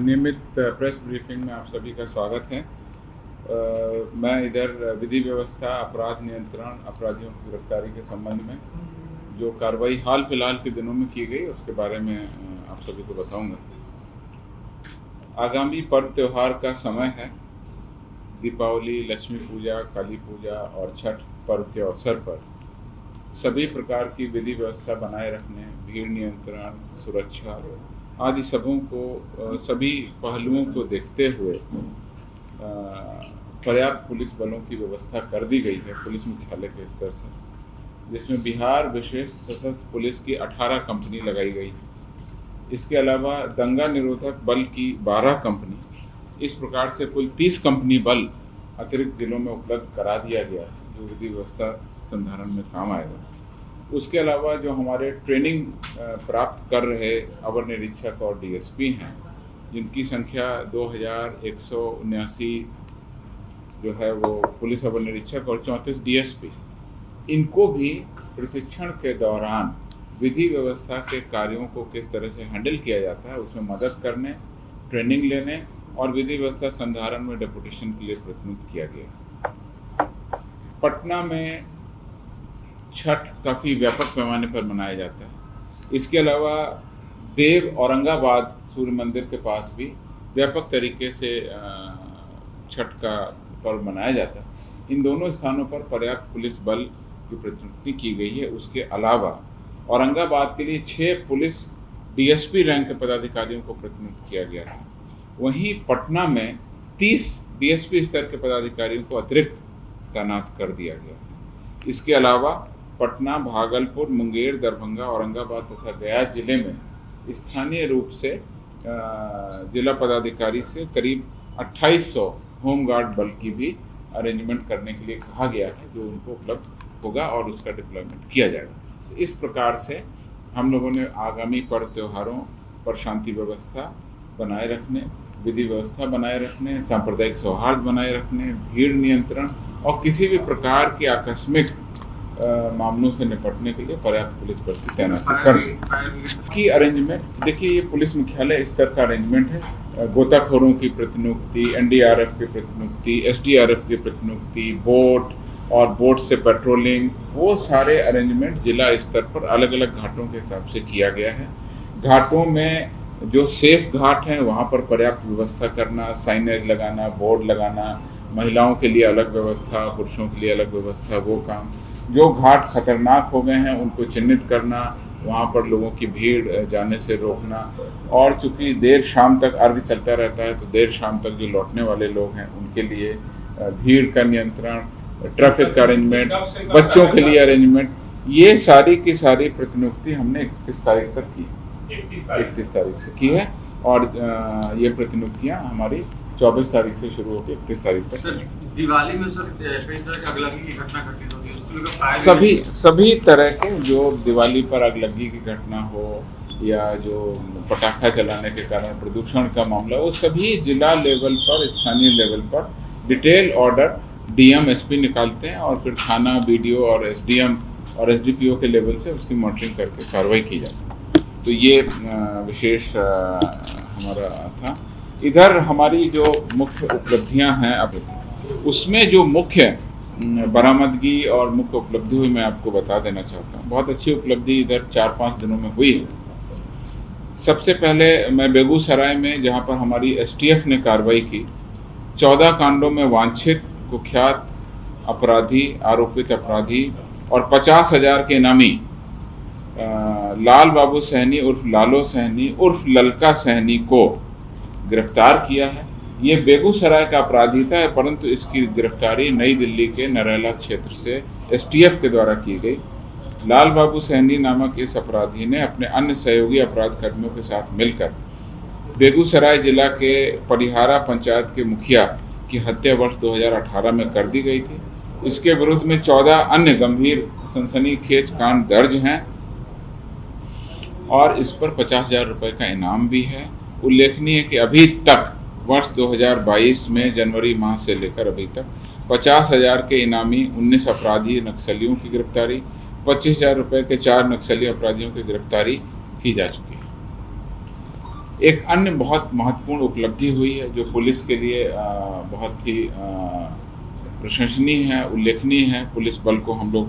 नियमित press briefing में आप सभी का स्वागत है। मैं इधर विधि व्यवस्था, अपराध नियंत्रण, अपराधियों की गिरफ्तारी के संबंध में जो कार्रवाई हाल फिलहाल के दिनों में की गई उसके बारे में आप सभी को बताऊंगा। आगामी पर्व त्यौहार का समय है। दीपावली, लक्ष्मी पूजा, काली पूजा और छठ पर्व के अवसर पर सभी प्रकार की विधि व्यवस्था बनाए रखने, भीड़ नियंत्रण, सुरक्षा आदि सभी पहलुओं को देखते हुए पर्याप्त पुलिस बलों की व्यवस्था कर दी गई है पुलिस मुख्यालय के स्तर से, जिसमें बिहार विशेष सशस्त्र पुलिस की 18 कंपनी लगाई गई है। इसके अलावा दंगा निरोधक बल की 12 कंपनी, इस प्रकार से कुल 30 कंपनी बल अतिरिक्त जिलों में उपलब्ध करा दिया गया है, जो विधि व्यवस्था संधारण में काम आएगा। उसके अलावा जो हमारे ट्रेनिंग प्राप्त कर रहे अवर निरीक्षक और डीएसपी हैं, जिनकी संख्या 2179 जो है वो पुलिस अवर निरीक्षक और 34 डीएसपी, इनको भी प्रशिक्षण के दौरान विधि व्यवस्था के कार्यों को किस तरह से हैंडल किया जाता है उसमें मदद करने, ट्रेनिंग लेने और विधि व्यवस्था संधारण में डेपुटेशन के लिए प्रतिनियुक्त किया गया। पटना में छठ काफ़ी व्यापक पैमाने पर मनाया जाता है। इसके अलावा देव औरंगाबाद सूर्य मंदिर के पास भी व्यापक तरीके से छठ का पर्व मनाया जाता है। इन दोनों स्थानों पर पर्याप्त पुलिस बल की प्रतिनियुक्ति की गई है। उसके अलावा औरंगाबाद के लिए 6 पुलिस डीएसपी रैंक के पदाधिकारियों को प्रतिनियुक्त किया गया है। वहीं पटना में 30 डीएसपी स्तर के पदाधिकारियों को अतिरिक्त तैनात कर दिया गया है। इसके अलावा पटना, भागलपुर, मुंगेर, दरभंगा, औरंगाबाद तथा गया जिले में स्थानीय रूप से जिला पदाधिकारी से करीब 2800 होमगार्ड बल की भी अरेंजमेंट करने के लिए कहा गया है, जो उनको उपलब्ध होगा और उसका डिप्लॉयमेंट किया जाएगा। तो इस प्रकार से हम लोगों ने आगामी पर्व त्योहारों पर शांति व्यवस्था बनाए रखने, विधि व्यवस्था बनाए रखने, सांप्रदायिक सौहार्द बनाए रखने, भीड़ नियंत्रण और किसी भी प्रकार के आकस्मिक मामलों से निपटने के लिए पर्याप्त पुलिस बल की तैनाती कर की अरेंजमेंट। देखिए, ये पुलिस मुख्यालय स्तर का अरेंजमेंट है। गोताखोरों की प्रतिनियुक्ति, एनडीआरएफ की प्रतिनियुक्ति, एसडीआरएफ की प्रतिनियुक्ति, बोट और बोट से पेट्रोलिंग, वो सारे अरेंजमेंट जिला स्तर पर अलग अलग घाटों के हिसाब से किया गया है। घाटों में जो सेफ घाट हैं वहाँ पर पर्याप्त व्यवस्था करना, साइनेज लगाना, बोर्ड लगाना, महिलाओं के लिए अलग व्यवस्था, पुरुषों के लिए अलग व्यवस्था, वो काम। जो घाट खतरनाक हो गए हैं उनको चिन्हित करना, वहाँ पर लोगों की भीड़ जाने से रोकना, और चूंकि देर शाम तक अर्घ चलता रहता है तो देर शाम तक जो लौटने वाले लोग हैं उनके लिए भीड़ का नियंत्रण, ट्रैफिक का अरेंजमेंट, बच्चों के लिए अरेंजमेंट, ये सारी की सारी प्रतिनियुक्ति हमने 31 तारीख तक की, 31 तारीख से की है। और ये प्रतिनियुक्तियाँ हमारी 24 तारीख से शुरू होकर 31 तारीख तक। दिवाली में सर कई तरह की अगलगी की घटना घटित होती है, सभी तरह के जो दिवाली पर अगलगी की घटना हो या जो पटाखा चलाने के कारण प्रदूषण का मामला, वो सभी जिला लेवल पर, स्थानीय लेवल पर डिटेल ऑर्डर डीएम एसपी निकालते हैं और फिर थाना, बीडीओ और एसडीएम और एसडीपीओ के लेवल से उसकी मॉनिटरिंग करके कार्रवाई की जाती है। तो ये विशेष हमारा था। इधर हमारी जो मुख्य उपलब्धियां हैं, अब उसमें जो मुख्य बरामदगी और मुख्य उपलब्धि हुई मैं आपको बता देना चाहता हूँ। बहुत अच्छी उपलब्धि इधर 4-5 दिनों में हुई है। सबसे पहले मैं बेगूसराय में, जहाँ पर हमारी एसटीएफ ने कार्रवाई की, 14 कांडों में वांछित कुख्यात अपराधी, आरोपित अपराधी और 50,000 के इनामी लाल बाबू सहनी उर्फ लालो सहनी उर्फ ललका सहनी को गिरफ्तार किया है। ये बेगूसराय का अपराधी था, परंतु इसकी गिरफ्तारी नई दिल्ली के नरेला क्षेत्र से एसटीएफ के द्वारा की गई। लाल बाबू सहनी नामक इस अपराधी ने अपने अन्य सहयोगी अपराध कर्मियों के साथ मिलकर बेगूसराय जिला के परिहारा पंचायत के मुखिया की हत्या वर्ष 2018 में कर दी गई थी। इसके विरुद्ध में 14 अन्य गंभीर सनसनीखेज कांड दर्ज हैं और इस पर 50,000 रुपये का इनाम भी है। उल्लेखनीय है कि अभी तक वर्ष 2022 में जनवरी माह से लेकर अभी तक 50,000 के इनामी 19 अपराधी नक्सलियों की गिरफ्तारी, 25,000 रुपये के 4 नक्सली अपराधियों की गिरफ्तारी की जा चुकी है। एक अन्य बहुत महत्वपूर्ण उपलब्धि हुई है जो पुलिस के लिए बहुत ही प्रशंसनीय है, उल्लेखनीय है। पुलिस बल को हम लोग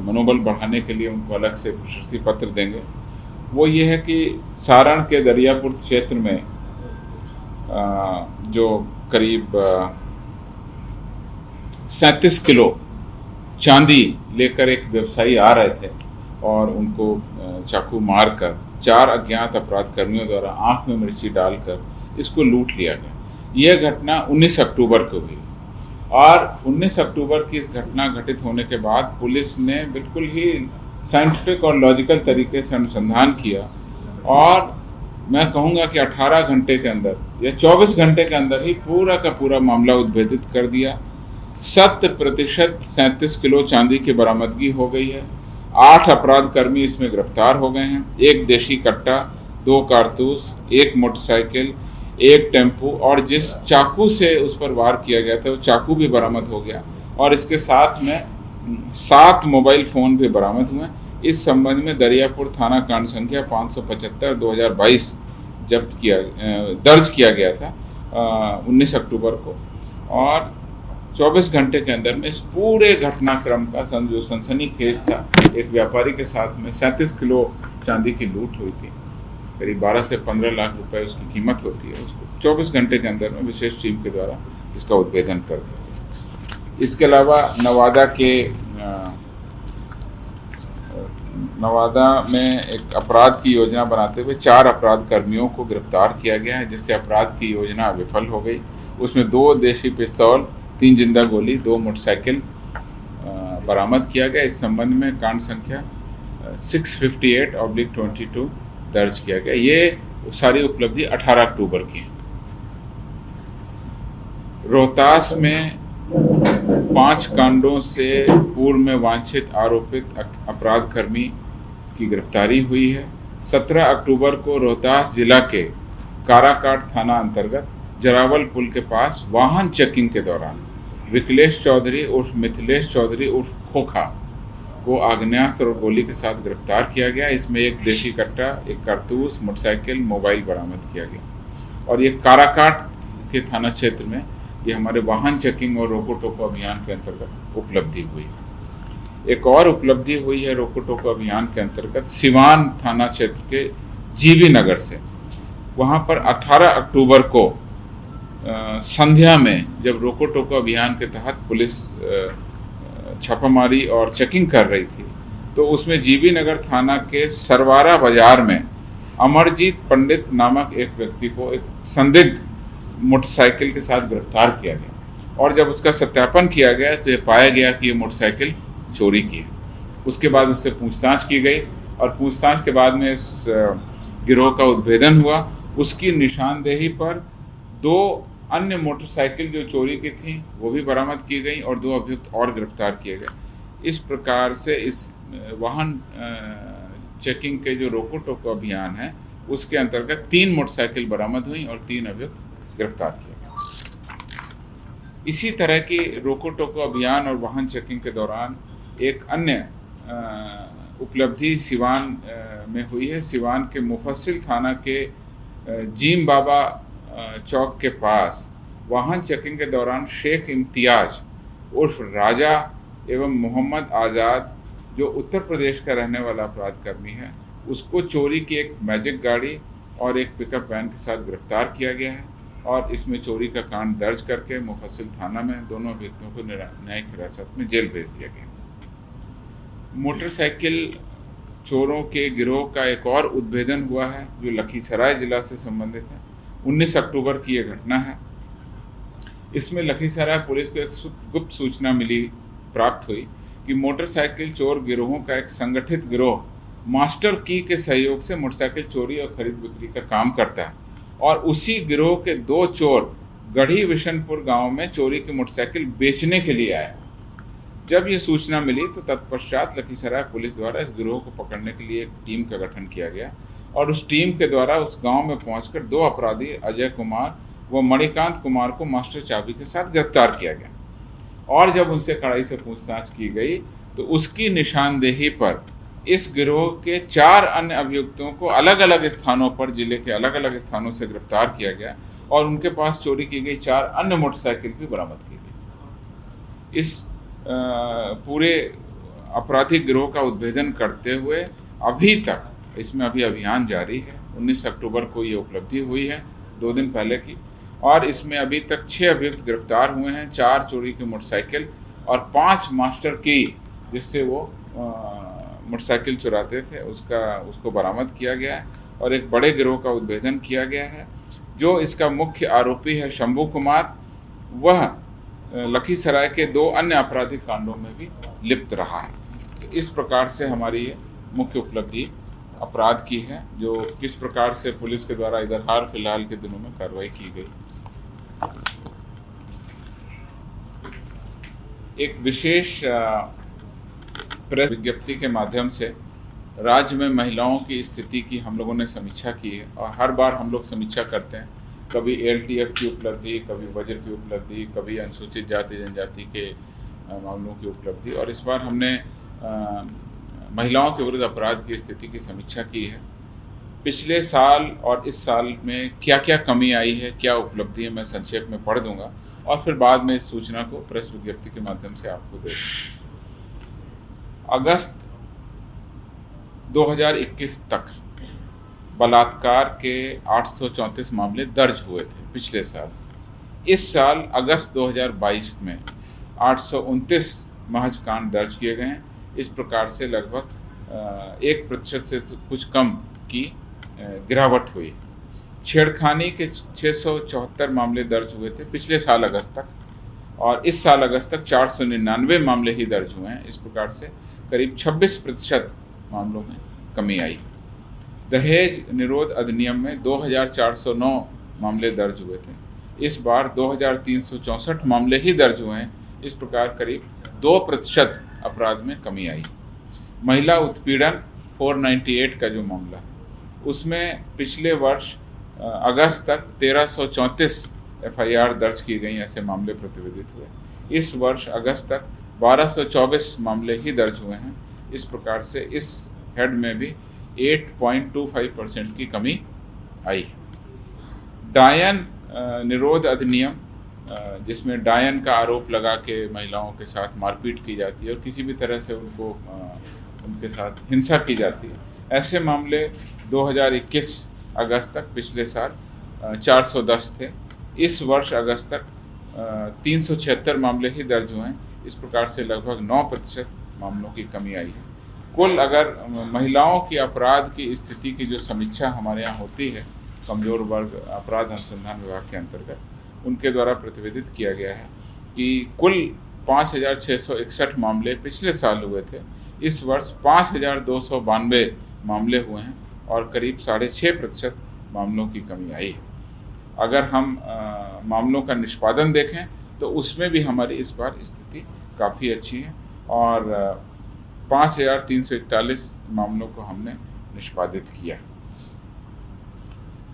मनोबल बढ़ाने के लिए उनको अलग से प्रशस्ति पत्र देंगे। वो ये है कि सारण के दरियापुर क्षेत्र में जो करीब 37 किलो चांदी लेकर एक व्यवसायी आ रहे थे और उनको चाकू मारकर 4 अज्ञात अपराध कर्मियों द्वारा आंख में मिर्ची डालकर इसको लूट लिया गया। यह घटना 19 अक्टूबर को हुई और 19 अक्टूबर की इस घटना घटित होने के बाद पुलिस ने बिल्कुल ही साइंटिफिक और लॉजिकल तरीके से अनुसंधान किया और मैं कहूँगा कि 18 घंटे के अंदर या 24 घंटे के अंदर ही पूरा का पूरा मामला उद्भेदित कर दिया। 100% 37 किलो चांदी की बरामदगी हो गई है। 8 अपराध कर्मी इसमें गिरफ्तार हो गए हैं। 1 देशी कट्टा, 2 कारतूस, 1 मोटरसाइकिल, 1 टेम्पू और जिस चाकू से उस पर वार किया गया था वो चाकू भी बरामद हो गया और इसके साथ में 7 मोबाइल फ़ोन भी बरामद हुए। इस संबंध में दरियापुर थाना कांड संख्या 575/2022 दर्ज किया गया था 19 अक्टूबर को और 24 घंटे के अंदर में इस पूरे घटनाक्रम का जो सनसनीखेज था, एक व्यापारी के साथ में 37 किलो चांदी की लूट हुई थी, करीब 12 से 15 लाख रुपए उसकी कीमत होती है। उसको 24 घंटे के अंदर में विशेष टीम के द्वारा इसका उद्भेदन कर दिया। इसके अलावा नवादा में एक अपराध की योजना बनाते हुए 4 अपराध कर्मियों को गिरफ्तार किया गया है, जिससे अपराध की योजना विफल हो गई। उसमें 2 देशी पिस्तौल, 3 जिंदा गोली, 2 मोटरसाइकिल बरामद किया गया। इस संबंध में कांड संख्या 658/22 दर्ज किया गया। ये सारी उपलब्धि 18 अक्टूबर की है। रोहतास में 5 कांडों से पूर्व में वांछित आरोपित अपराध कर्मी की गिरफ्तारी हुई है। 17 अक्टूबर को रोहतास जिला के काराकाट थाना अंतर्गत जरावल पुल के पास वाहन चेकिंग के दौरान विकलेश चौधरी उर्फ मिथिलेश चौधरी उर्फ खोखा को आग्नेयास्त्र और गोली के साथ गिरफ्तार किया गया। इसमें 1 देशी कट्टा, 1 कारतूस, मोटरसाइकिल, मोबाइल बरामद किया गया और ये काराकाट के थाना क्षेत्र में ये हमारे वाहन चेकिंग और रोको टोको अभियान के अंतर्गत उपलब्धि हुई है। एक और उपलब्धि हुई है रोको टोको अभियान के अंतर्गत सिवान थाना क्षेत्र के जीबी नगर से। वहाँ पर 18 अक्टूबर को संध्या में जब रोको टोको अभियान के तहत पुलिस छापामारी और चेकिंग कर रही थी तो उसमें जीबी नगर थाना के सरवारा बाजार में अमरजीत पंडित नामक एक व्यक्ति को एक संदिग्ध मोटरसाइकिल के साथ गिरफ्तार किया गया और जब उसका सत्यापन किया गया तो ये पाया गया कि ये मोटरसाइकिल चोरी की है। उसके बाद उससे पूछताछ की गई और पूछताछ के बाद में इस गिरोह का उद्भेदन हुआ। उसकी निशानदेही पर 2 अन्य मोटरसाइकिल जो चोरी की थी वो भी बरामद की गई और 2 अभियुक्त और गिरफ्तार किए गए। इस प्रकार से इस वाहन चेकिंग के जो रोको टोको अभियान है उसके अंतर्गत 3 मोटरसाइकिल बरामद हुई और 3 अभियुक्त गिरफ्तार किए गए। इसी तरह की रोको टोको अभियान और वाहन चेकिंग के दौरान एक अन्य उपलब्धि सिवान में हुई है। सिवान के मुफस्सिल थाना के जीम बाबा चौक के पास वाहन चेकिंग के दौरान शेख इम्तियाज उर्फ राजा एवं मोहम्मद आज़ाद जो उत्तर प्रदेश का रहने वाला अपराध कर्मी है उसको चोरी की एक मैजिक गाड़ी और एक पिकअप वैन के साथ गिरफ्तार किया गया है और इसमें चोरी का कांड दर्ज करके मुफस्सिल थाना में दोनों अभियुक्तों को न्यायिक हिरासत में जेल भेज दिया गया। मोटरसाइकिल चोरों के गिरोह का एक और उद्भेदन हुआ है जो लखीसराय जिला से संबंधित है। 19 अक्टूबर की यह घटना है। इसमें लखीसराय पुलिस को एक गुप्त सूचना प्राप्त हुई कि मोटरसाइकिल चोर गिरोहों का एक संगठित गिरोह मास्टर की के सहयोग से मोटरसाइकिल चोरी और खरीद बिक्री का काम करता है और उसी गिरोह के 2 चोर गढ़ी विशनपुर गांव में चोरी की मोटरसाइकिल बेचने के लिए आए। जब ये सूचना मिली तो तत्पश्चात लखीसराय पुलिस द्वारा इस गिरोह को पकड़ने के लिए एक टीम का गठन किया गया और उस टीम के द्वारा उस गांव में पहुंचकर 2 अपराधी अजय कुमार व मणिकांत कुमार को मास्टर चाबी के साथ गिरफ्तार किया गया और जब उनसे कड़ाई से पूछताछ की गई तो उसकी निशानदेही पर इस गिरोह के 4 अन्य अभियुक्तों को अलग अलग स्थानों पर, जिले के अलग अलग स्थानों से गिरफ्तार किया गया और उनके पास चोरी की गई 4 अन्य मोटरसाइकिल भी बरामद की गई। इस पूरे आपराधिक गिरोह का उद्भेदन करते हुए अभी तक इसमें अभी अभियान जारी है। 19 अक्टूबर को ये उपलब्धि हुई है, 2 दिन पहले की, और इसमें अभी तक 6 अभियुक्त गिरफ्तार हुए हैं, 4 चोरी की मोटरसाइकिल और 5 मास्टर की, जिससे वो मोटरसाइकिल चुराते थे, उसको बरामद किया गया है और एक बड़े गिरोह का उद्भेदन किया गया है। जो इसका मुख्य आरोपी है शंभू कुमार, वह लखीसराय के 2 अन्य आपराधिक कांडों में भी लिप्त रहा है। तो इस प्रकार से हमारी ये मुख्य उपलब्धि अपराध की है, जो किस प्रकार से पुलिस के द्वारा इधर हाल फिलहाल के दिनों में कार्रवाई की गई। एक विशेष प्रेस विज्ञप्ति के माध्यम से राज्य में महिलाओं की स्थिति की हम लोगों ने समीक्षा की है और हर बार हम लोग समीक्षा करते हैं, कभी एलटीएफ की उपलब्धि, कभी वज्र की उपलब्धि, कभी अनुसूचित जाति जनजाति के मामलों की उपलब्धि, और इस बार हमने महिलाओं के विरुद्ध अपराध की स्थिति की समीक्षा की है। पिछले साल और इस साल में क्या क्या कमी आई है, क्या उपलब्धि है, मैं संक्षेप में पढ़ दूंगा और फिर बाद में इस सूचना को प्रेस विज्ञप्ति के माध्यम से आपको दे दूंगा। अगस्त 2021 तक बलात्कार के 834 मामले दर्ज हुए थे पिछले साल। इस साल अगस्त 2022 में 829 महज कांड दर्ज किए गए हैं। इस प्रकार से लगभग 1% से कुछ कम की गिरावट हुई। छेड़खानी के 674 मामले दर्ज हुए थे पिछले साल अगस्त तक, और इस साल अगस्त तक 499 मामले ही दर्ज हुए हैं। इस प्रकार से करीब 26% मामलों में कमी आई। दहेज निरोध अधिनियम में 2409 मामले दर्ज हुए थे, इस बार 2364 मामले ही दर्ज हुए हैं। इस प्रकार करीब 2% अपराध में कमी आई। महिला उत्पीड़न 498 का जो मामला है, उसमें पिछले वर्ष अगस्त तक 1334 एफआईआर दर्ज की गई, ऐसे मामले प्रतिवेदित हुए। इस वर्ष अगस्त तक 1224 मामले ही दर्ज हुए हैं। इस प्रकार से इस हेड में भी 8.25% की कमी आई। डायन निरोध अधिनियम, जिसमें डायन का आरोप लगा के महिलाओं के साथ मारपीट की जाती है और किसी भी तरह से उनके साथ हिंसा की जाती है, ऐसे मामले 2021 अगस्त तक पिछले साल 410 थे। इस वर्ष अगस्त तक 376 मामले ही दर्ज हुए हैं। इस प्रकार से लगभग 9% मामलों की कमी आई है। कुल अगर महिलाओं की अपराध की स्थिति की जो समीक्षा हमारे यहाँ होती है कमजोर वर्ग अपराध अनुसंधान विभाग के अंतर्गत, उनके द्वारा प्रतिवेदित किया गया है कि कुल 5661 मामले पिछले साल हुए थे। इस वर्ष 5292 मामले हुए हैं और करीब 6.5% मामलों की कमी आई है। अगर हम मामलों का निष्पादन देखें तो उसमें भी हमारी इस बार स्थिति काफ़ी अच्छी है और 5341 मामलों को हमने निष्पादित किया।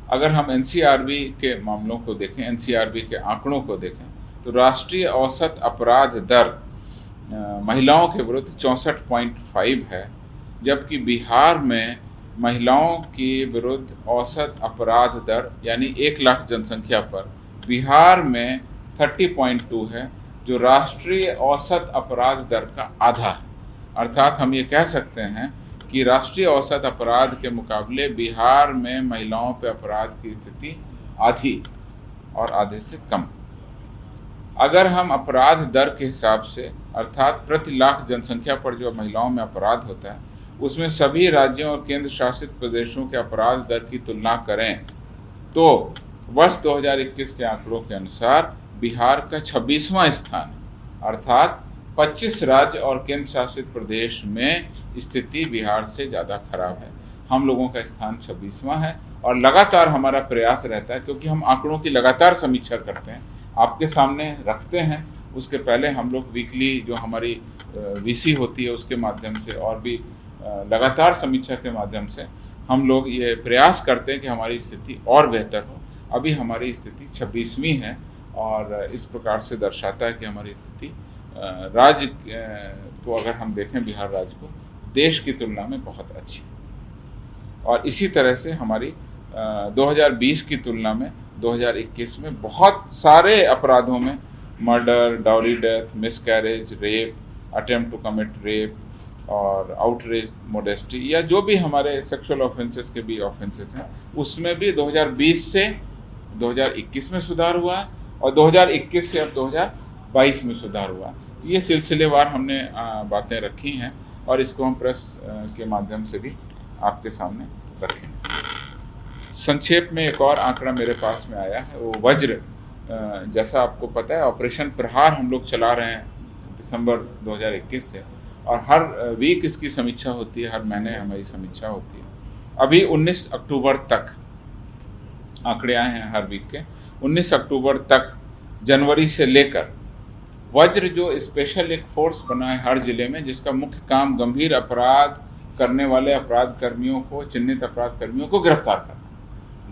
अगर हम एनसीआरबी के मामलों को देखें, एनसीआरबी के आंकड़ों को देखें, तो राष्ट्रीय औसत अपराध दर महिलाओं के विरुद्ध 64.5 है, जबकि बिहार में महिलाओं के विरुद्ध औसत अपराध दर यानी 1 लाख जनसंख्या पर बिहार में 30.2 है, जो राष्ट्रीय औसत अपराध दर का आधा है। अर्थात हम ये कह सकते हैं कि राष्ट्रीय औसत अपराध के मुकाबले बिहार में महिलाओं पर अपराध की स्थिति आधी और आधे से कम। अगर हम अपराध दर के हिसाब से, अर्थात प्रति लाख जनसंख्या पर जो महिलाओं में अपराध होता है, उसमें सभी राज्यों और केंद्र शासित प्रदेशों के अपराध दर की तुलना करें तो वर्ष 2021 के आंकड़ों के अनुसार बिहार का 26वां स्थान है। अर्थात 25 राज्य और केंद्र शासित प्रदेश में स्थिति बिहार से ज़्यादा खराब है। हम लोगों का स्थान 26वां है और लगातार हमारा प्रयास रहता है, क्योंकि हम आंकड़ों की लगातार समीक्षा करते हैं, आपके सामने रखते हैं। उसके पहले हम लोग वीकली जो हमारी वीसी होती है उसके माध्यम से और भी लगातार समीक्षा के माध्यम से हम लोग ये प्रयास करते हैं कि हमारी स्थिति और बेहतर हो। अभी हमारी स्थिति 26वीं है और इस प्रकार से दर्शाता है कि हमारी स्थिति राज्य को अगर हम देखें, बिहार राज्य को, देश की तुलना में बहुत अच्छी। और इसी तरह से हमारी 2020 की तुलना में 2021 में बहुत सारे अपराधों में murder, dowry death, miscarriage, rape, attempt to commit rape और आउटरेज मोडेस्टी या जो भी हमारे सेक्सुअल ऑफेंसेस के भी ऑफेंसेस हैं, उसमें भी 2020 से 2021 में सुधार हुआ और 2021 से अब 2022 में सुधार हुआ। तो ये सिलसिलेवार हमने बातें रखी हैं और इसको हम प्रेस के माध्यम से भी आपके सामने रखेंगे। संक्षेप में एक और आंकड़ा मेरे पास में आया है, वो वज्र। जैसा आपको पता है, ऑपरेशन प्रहार हम लोग चला रहे हैं दिसंबर 2021 से, और हर वीक इसकी समीक्षा होती है, हर महीने हमारी समीक्षा होती है। अभी 19 अक्टूबर तक आंकड़े आए हैं, हर वीक के 19 अक्टूबर तक जनवरी से लेकर वज्र जो स्पेशल एक फोर्स बना है हर जिले में, जिसका मुख्य काम गंभीर अपराध करने वाले अपराध कर्मियों को, चिन्हित अपराध कर्मियों को गिरफ्तार करना।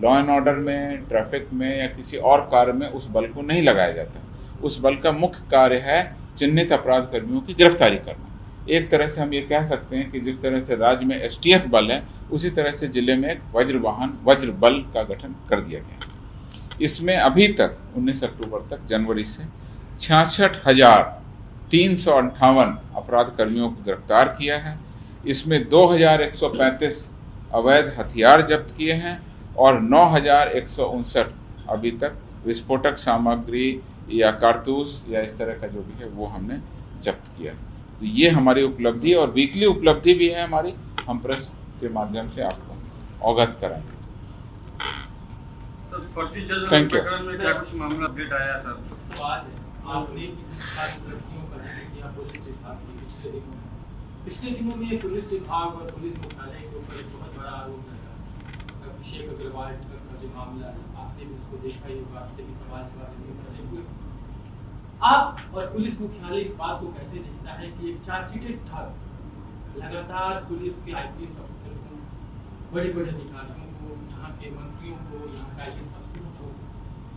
लॉ एंड ऑर्डर में, ट्रैफिक में या किसी और कार्य में उस बल को नहीं लगाया जाता। उस बल का मुख्य कार्य है चिन्हित अपराध कर्मियों की गिरफ्तारी करना। एक तरह से हम ये कह सकते हैं कि जिस तरह से राज्य में STF बल है, उसी तरह से जिले में एक वज्र बल का गठन कर दिया गया। इसमें अभी तक 19 अक्टूबर तक, जनवरी से 66,358 अपराध कर्मियों को गिरफ्तार किया है। इसमें 2,135 अवैध हथियार जब्त किए हैं और 9,159 अभी तक विस्फोटक सामग्री या कारतूस या इस तरह का जो भी है वो हमने जब्त किया। तो ये हमारी उपलब्धि और वीकली उपलब्धि भी है हमारी, हम प्रेस के माध्यम से आपको अवगत कराएंगे। Thank you. क्या कुछ मामला अपडेट आया सर? सवाल है, आपने उपलब्धियों का जिक्र किया पुलिस विभाग की पिछले दिनों में पुलिस विभाग और पुलिस मुख्यालय के ऊपर एक बहुत बड़ा आरोप लगा। अभिषेक अग्रवाल का जो मामला है, आपने भी उसको देखा ही होगा, आपसे भी सवाल जवाब करने हुए। आप और पुलिस मुख्यालय इस बात को कैसे देखता है कि एक चार्जशीटेड ठग लगातार पुलिस के IPS ऑफिसर को, बड़े बड़े अधिकारियों को, यहाँ के मंत्रियों को, यहाँ का IAS अफसरों को,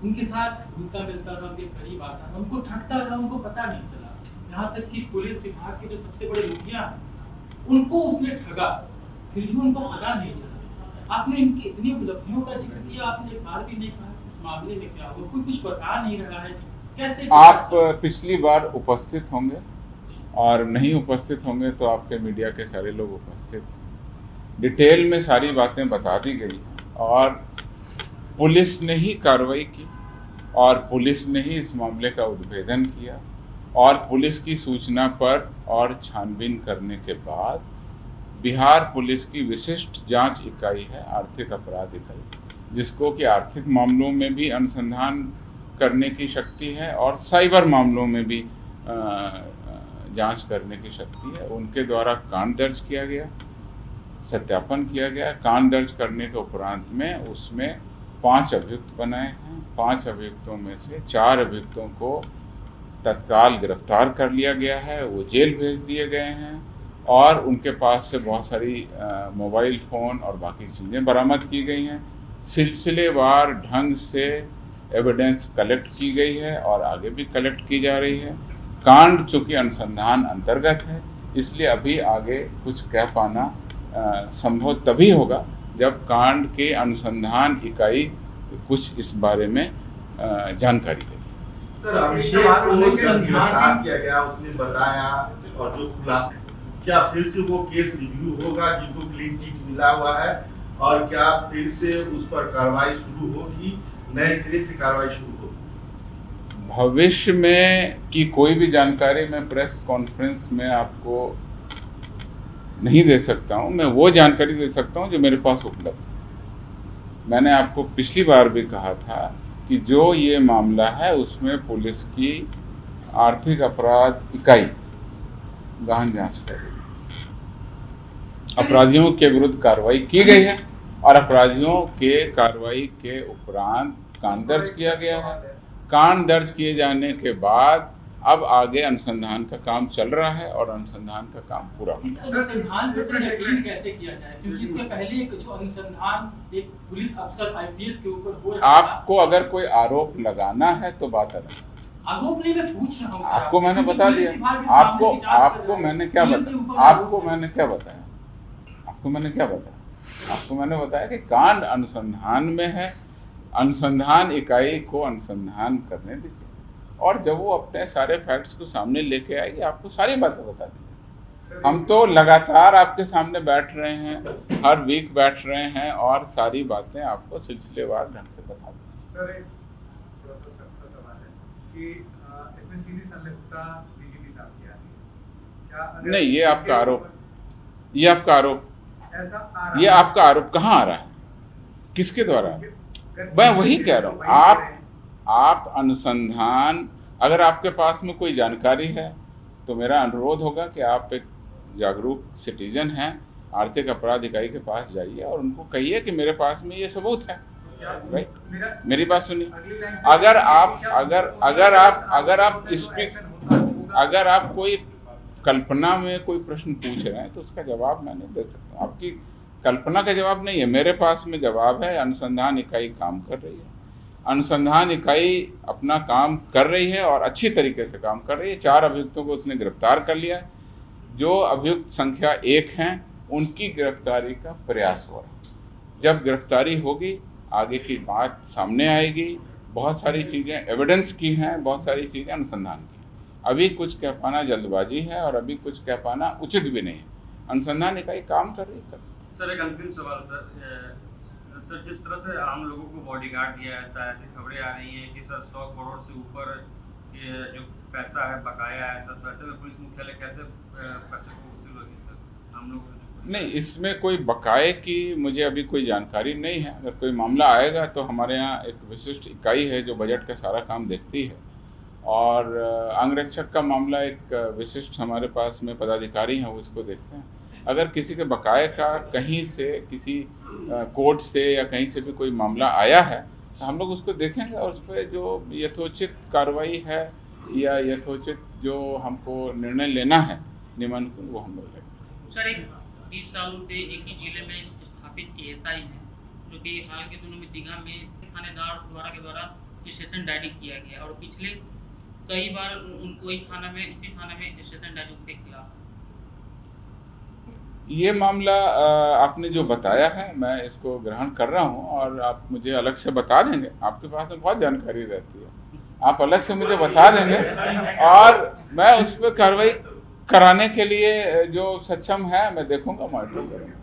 उनके साथ घुलता मिलता था, उनके करीब आता था, उनको ठगता था, उनको पता नहीं चला। यहाँ तक कि पुलिस विभाग के जो सबसे बड़े मुखिया हैं, उनको उसने ठगा, फिर भी उनको पता नहीं चला। आपने इनकी इतनी उपलब्धियों का जिक्र किया, आपने एक बार भी नहीं कहा इस मामले में क्या हुआ, कोई कुछ बता नहीं रहा है। कैसे आप पिछली बार उपस्थित होंगे और नहीं उपस्थित होंगे तो आपके मीडिया के सारे लोग उपस्थित, डिटेल में सारी बातें बता दी गई और पुलिस ने ही कार्रवाई की और पुलिस ने ही इस मामले का उद्भेदन किया और पुलिस की सूचना पर और छानबीन करने के बाद बिहार पुलिस की विशिष्ट जांच इकाई है, आर्थिक अपराध इकाई, जिसको कि आर्थिक मामलों में भी अनुसंधान करने की शक्ति है और साइबर मामलों में भी जांच करने की शक्ति है। उनके द्वारा कांड दर्ज किया गया, सत्यापन किया गया। कांड दर्ज करने के उपरांत में उसमें 5 अभियुक्त बनाए हैं। 5 अभियुक्तों में से 4 अभियुक्तों को तत्काल गिरफ्तार कर लिया गया है, वो जेल भेज दिए गए हैं और उनके पास से बहुत सारी मोबाइल फ़ोन और बाकी चीज़ें बरामद की गई हैं। सिलसिलेवार ढंग से एविडेंस कलेक्ट की गई है और आगे भी कलेक्ट की जा रही है। कांड चूँकि अनुसंधान अंतर्गत है, इसलिए अभी आगे कुछ कह पाना संभव तभी होगा जब कांड के अनुसंधान इकाई कुछ इस बारे में जानकारी देगी। सर, अभिषेक को लेकर गिरफ्तार किया गया, उसने बताया और जो खुलासा, क्या फिर से वो केस रिव्यू होगा जिनको क्लीन चिट मिला हुआ है और क्या फिर से उस पर कार्रवाई शुरू होगी, नए सिरे से कार्रवाई शुरू होगी? भविष्य में की कोई भी जानकारी मैं प्रेस कॉन्फ्रेंस में आपको नहीं दे सकता हूं। मैं वो जानकारी दे सकता हूं जो मेरे पास उपलब्ध है। मैंने आपको पिछली बार भी कहा था कि जो ये मामला है उसमें पुलिस की आर्थिक अपराध इकाई गहन जांच करेगी। अपराधियों के विरुद्ध कार्रवाई की गई है और अपराधियों के कार्रवाई के उपरांत कांड दर्ज किया गया है। कांड दर्ज किए जाने के बाद अब आगे अनुसंधान का काम चल रहा है और अनुसंधान का काम पूरा हो। इस अनुसंधान पर यकीन कैसे किया जाए, क्योंकि इसके पहले कुछ अनुसंधान एक पुलिस अफसर IPS के ऊपर हो रहा है। आपको अगर कोई आरोप लगाना है तो बात अलग है। आरोप नहीं, मैं पूछ रहा हूँ। आपको मैंने बता दिया, आपको मैंने क्या बताया, आपको मैंने क्या बताया कि कांड अनुसंधान में है, अनुसंधान इकाई को अनुसंधान करने दीजिए, और जब वो अपने सारे फैक्ट्स को सामने लेके आएगी आपको सारी बातें बता देंगे। हम तो लगातार आपके सामने बैठ रहे हैं, हर वीक बैठ रहे हैं और सारी बातें आपको सिलसिलेवार ढंग से बता देंगे। सर, एक थोड़ा सा सख्त सवाल है कि इसमें सीधी संलिप्तता डीजीपी साहब की आ रही है क्या? नहीं, ये आपका आरोप, ये आपका आरोप, ऐसा आ रहा ये आपका आरोप कहाँ आ रहा है, किसके द्वारा? मैं वही कह रहा हूँ, आप अनुसंधान, अगर आपके पास में कोई जानकारी है तो मेरा अनुरोध होगा कि आप एक जागरूक सिटीजन हैं, आर्थिक अपराध इकाई के पास जाइए और उनको कहिए कि मेरे पास में ये सबूत है। राइट, मेरी बात सुनिए, अगर आप कोई कल्पना में कोई प्रश्न पूछ रहे हैं तो उसका जवाब मैं नहीं दे सकता। आपकी कल्पना का जवाब नहीं है, मेरे पास में जवाब है। अनुसंधान इकाई काम कर रही है, अनुसंधान इकाई अपना काम कर रही है और अच्छी तरीके से काम कर रही है। 4 अभियुक्तों को उसने गिरफ्तार कर लिया है। जो अभियुक्त संख्या 1 हैं उनकी गिरफ्तारी का प्रयास हो रहा है। जब गिरफ्तारी होगी आगे की बात सामने आएगी। बहुत सारी चीज़ें एविडेंस की हैं, बहुत सारी चीज़ें अनुसंधान की। अभी कुछ कह पाना जल्दबाजी है और अभी कुछ कह पाना उचित भी नहीं है। अनुसंधान इकाई काम कर रही है। सर, एक अंतिम सवाल सर, जिस तरह से आम लोगों को बॉडीगार्ड दिया जाता है, ऐसी खबरें आ रही हैं कि सर 100 करोड़ से ऊपर के जो पैसा है बकाया है, सर पैसे में पुलिस मुख्यालय कैसे पैसे को वसूल होगी सर हम लोग? नहीं, इसमें कोई बकाये की मुझे अभी कोई जानकारी नहीं है। अगर कोई मामला आएगा तो हमारे यहाँ एक विशिष्ट इकाई है जो बजट का सारा काम देखती है, और अंगरक्षक का मामला एक विशिष्ट हमारे पास में पदाधिकारी हैं, वो उसको देखते हैं। अगर किसी के बकाये का कहीं से, किसी कोर्ट से या कहीं से भी कोई मामला आया है तो हम लोग उसको देखेंगे और उस पर जो यथोचित कार्रवाई है या यथोचित जो हमको निर्णय लेना है नियमानुकूल, वो हम लोग लेंगे। सर, एक 20 सालों से एक ही जिले में स्थापित एएसआई है, जो कि हाल के दिनों में दीघा में थानेदार के द्वारा स्टेशन डायरी किया गया और पिछले कई बार उनको इसी थाना में स्टेशन डायरी के खिलाफ। ये मामला आपने जो बताया है मैं इसको ग्रहण कर रहा हूँ और आप मुझे अलग से बता देंगे। आपके पास में बहुत जानकारी रहती है, आप अलग से मुझे बता देंगे और मैं उस पर कार्रवाई कराने के लिए जो सक्षम है मैं देखूंगा, मॉनिटर करूंगा।